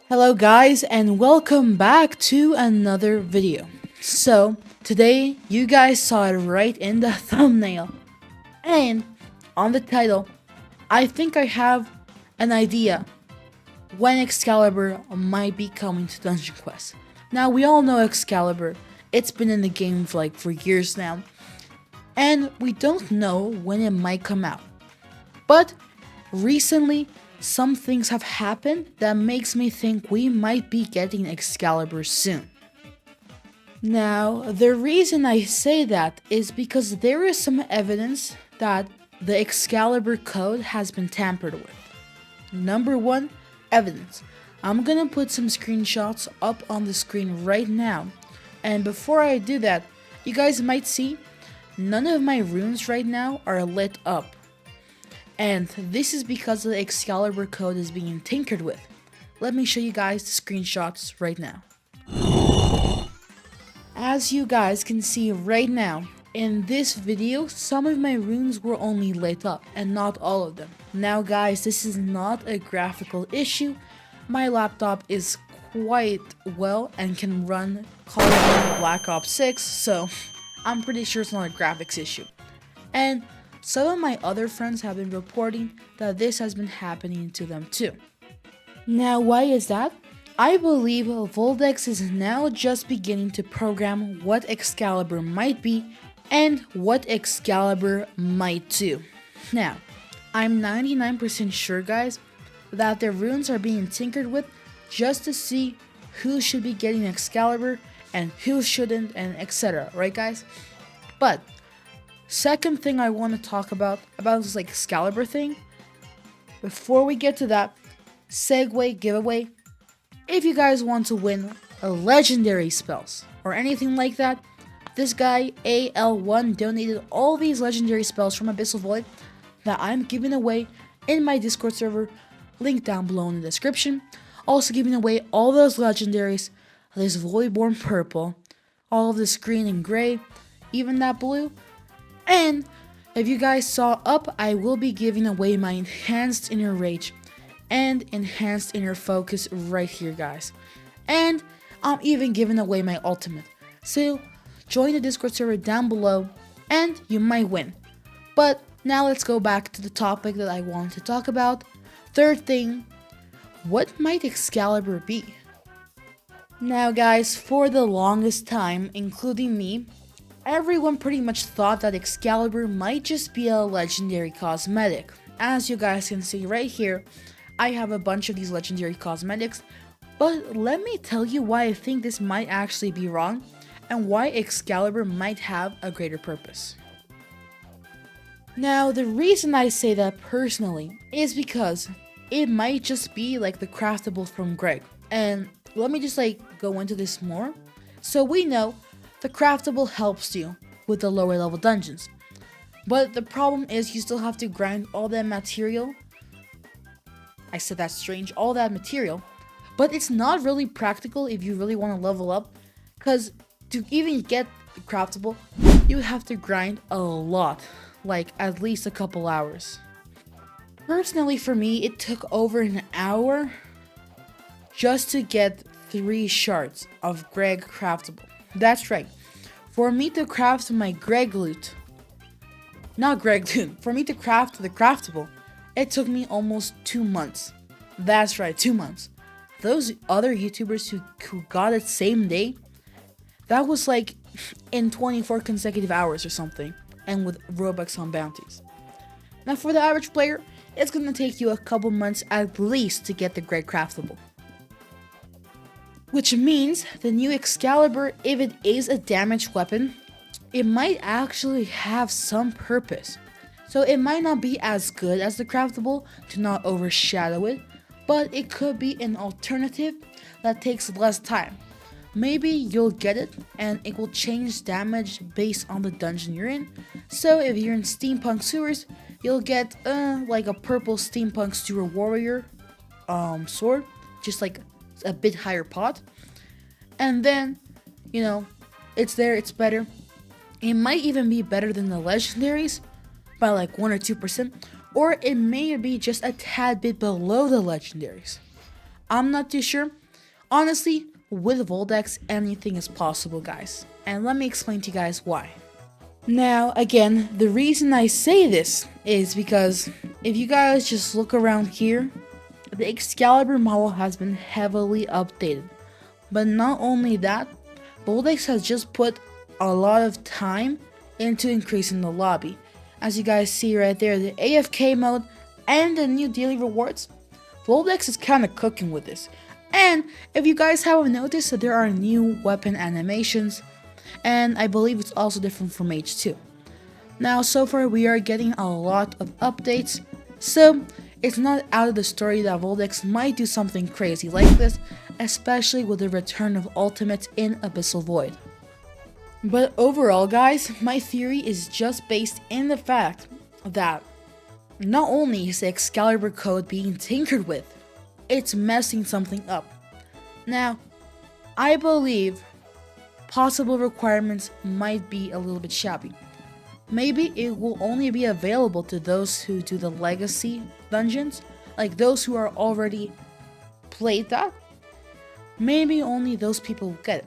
Hello guys and welcome back to another video. So today you guys saw it right in the thumbnail and on the title. I think I have an idea when Excalibur might be coming to Dungeon Quest. Now we all know Excalibur. It's been in the game for years now. And we don't know when it might come out. But recently some things have happened that makes me think we might be getting Excalibur soon. Now, the reason I say that is because there is some evidence that the Excalibur code has been tampered with. Number one, evidence. I'm gonna put some screenshots up on the screen right now. And before I do that, you guys might see none of my runes right now are lit up. And this is because the Excalibur code is being tinkered with. Let me show you guys the screenshots right now. As you guys can see right now, in this video, some of my runes were only lit up, and not all of them. Now guys, this is not a graphical issue. My laptop is quite well and can run Call of Duty Black Ops 6, so I'm pretty sure it's not a graphics issue. And some of my other friends have been reporting that this has been happening to them too. Now, why is that? I believe Voldex is now just beginning to program what Excalibur might be and what Excalibur might do. Now, I'm 99% sure, guys, that the runes are being tinkered with just to see who should be getting Excalibur and who shouldn't, and etc. Right, guys? But second thing I want to talk about this Excalibur thing. Before we get to that, segue giveaway. If you guys want to win a legendary spells or anything like that, this guy AL1 donated all these legendary spells from Abyssal Void that I'm giving away in my Discord server, link down below in the description. Also giving away all those legendaries, this Voidborn purple, all of this green and gray, even that blue. And if you guys saw up, I will be giving away my enhanced inner rage and enhanced inner focus right here, guys. And I'm even giving away my ultimate. So join the Discord server down below and you might win. But now let's go back to the topic that I wanted to talk about. Third thing, what might Excalibur be? Now guys, for the longest time, including me, everyone pretty much thought that Excalibur might just be a legendary cosmetic. As you guys can see right here, I have a bunch of these legendary cosmetics, but let me tell you why I think this might actually be wrong, and why Excalibur might have a greater purpose. Now, the reason I say that personally is because it might just be like the craftable from Greg, and let me just go into this more. So we know the craftable helps you with the lower level dungeons, but the problem is you still have to grind all that material. I said that's strange, all that material, but it's not really practical if you really want to level up, because to even get the craftable, you have to grind a lot, like at least a couple hours. Personally for me, it took over an hour just to get 3 shards of Greg craftable. That's right. For me to craft my Greg loot, not Greg loot, for me to craft the craftable, it took me almost 2 months. That's right, 2 months. Those other YouTubers who got it same day, that was in 24 consecutive hours or something, and with Robux on bounties. Now for the average player, it's gonna take you a couple months at least to get the Greg craftable. Which means the new Excalibur, if it is a damaged weapon, it might actually have some purpose. So it might not be as good as the craftable to not overshadow it, but it could be an alternative that takes less time. Maybe you'll get it and it will change damage based on the dungeon you're in. So if you're in Steampunk Sewers, you'll get a purple Steampunk Sewer Warrior sword, just a bit higher pot, and then it's there, it's better. It might even be better than the legendaries by 1 or 2%, or it may be just a tad bit below the legendaries. I'm not too sure. Honestly, with Voldex, anything is possible, guys. And let me explain to you guys why. Now, again, the reason I say this is because if you guys just look around here, the Excalibur model has been heavily updated. But not only that, Voldex has just put a lot of time into increasing the lobby. As you guys see right there, the AFK mode and the new daily rewards, Voldex is kind of cooking with this. And if you guys haven't noticed, that there are new weapon animations, and I believe it's also different from Mage too. Now, so far we are getting a lot of updates, so it's not out of the story that Voldex might do something crazy like this, especially with the return of ultimates in Abyssal Void. But overall, guys, my theory is just based in the fact that not only is the Excalibur code being tinkered with, it's messing something up. Now, I believe possible requirements might be a little bit shabby. Maybe it will only be available to those who do the legacy dungeons, like those who are already played that. Maybe only those people will get it.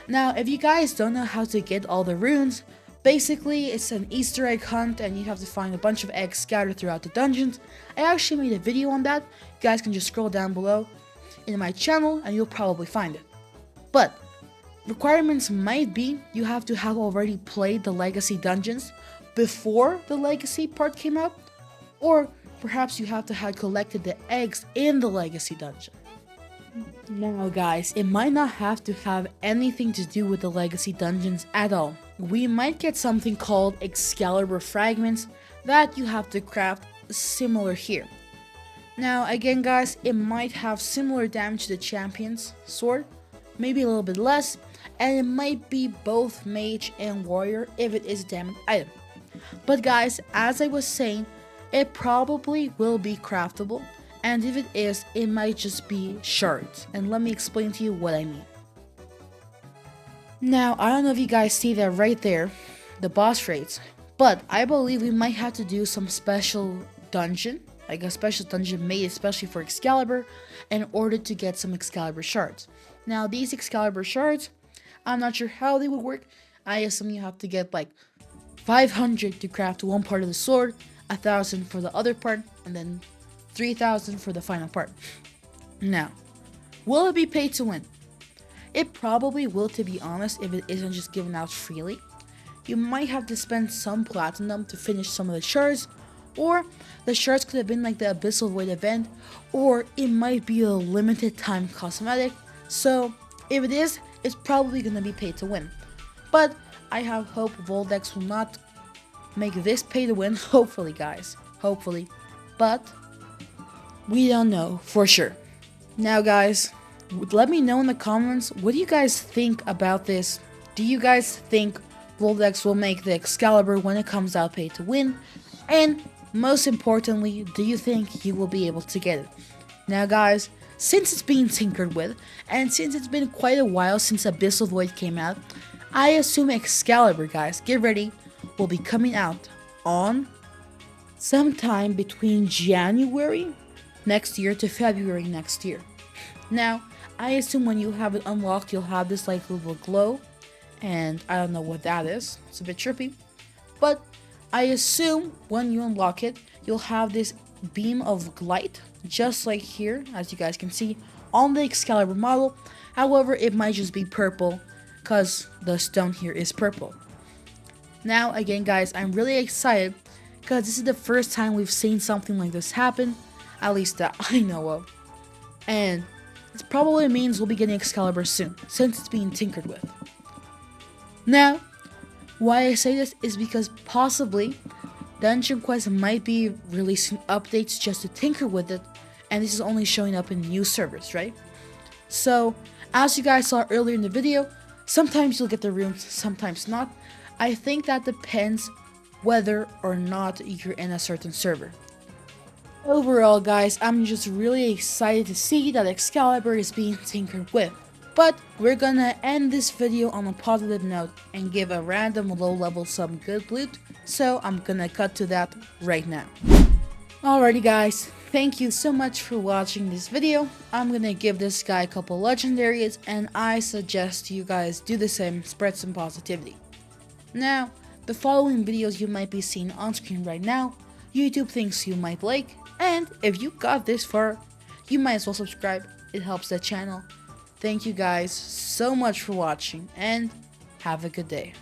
Now, if you guys don't know how to get all the runes, basically it's an Easter egg hunt and you have to find a bunch of eggs scattered throughout the dungeons. I actually made a video on that. You guys can just scroll down below in my channel and you'll probably find it. But requirements might be you have to have already played the legacy dungeons before the legacy part came out, or perhaps you have to have collected the eggs in the legacy dungeon. Now guys, it might not have to have anything to do with the legacy dungeons at all. We might get something called Excalibur fragments that you have to craft similar here. Now again guys, it might have similar damage to the champion's sword, maybe a little bit less, and it might be both mage and warrior if it is a damaged item. But guys, as I was saying, it probably will be craftable, and if it is, it might just be shards, and let me explain to you what I mean. Now, I don't know if you guys see that right there, the boss raids, but I believe we might have to do some special dungeon, like a special dungeon made especially for Excalibur, in order to get some Excalibur shards. Now, these Excalibur shards, I'm not sure how they would work. I assume you have to get like 500 to craft one part of the sword, 1,000 for the other part, and then 3,000 for the final part. Now, will it be paid to win? It probably will, to be honest, if it isn't just given out freely. You might have to spend some platinum to finish some of the shards, or the shards could have been like the Abyssal Void event, or it might be a limited time cosmetic. So if it is, it's probably gonna be paid to win. But I have hope Voldex will not make this pay to win, hopefully guys, hopefully. But we don't know for sure. Now guys, let me know in the comments, what do you guys think about this? Do you guys think Voldex will make the Excalibur when it comes out pay to win? And most importantly, do you think you will be able to get it? Now guys, since it's being tinkered with, and since it's been quite a while since Abyssal Void came out, I assume Excalibur, guys, get ready, will be coming out on sometime between January next year to February next year. Now, I assume when you have it unlocked, you'll have this like little glow, and I don't know what that is, it's a bit trippy, but I assume when you unlock it, you'll have this beam of light, just like here, as you guys can see, on the Excalibur model. However, it might just be purple, because the stone here is purple. Now, again guys, I'm really excited, because this is the first time we've seen something like this happen, at least that I know of. And it probably means we'll be getting Excalibur soon, since it's being tinkered with. Now, why I say this is because possibly Dungeon Quest might be releasing updates just to tinker with it, and this is only showing up in new servers, right? So, as you guys saw earlier in the video, sometimes you'll get the runes, sometimes not. I think that depends whether or not you're in a certain server. Overall guys, I'm just really excited to see that Excalibur is being tinkered with. But we're gonna end this video on a positive note and give a random low level some good loot, so I'm gonna cut to that right now. Alrighty guys, Thank you so much for watching this video. I'm gonna give this guy a couple legendaries, and I suggest you guys do the same, spread some positivity. Now, the following videos you might be seeing on screen right now, YouTube thinks you might like, and if you got this far, you might as well subscribe. It helps the channel. Thank you guys so much for watching, and have a good day.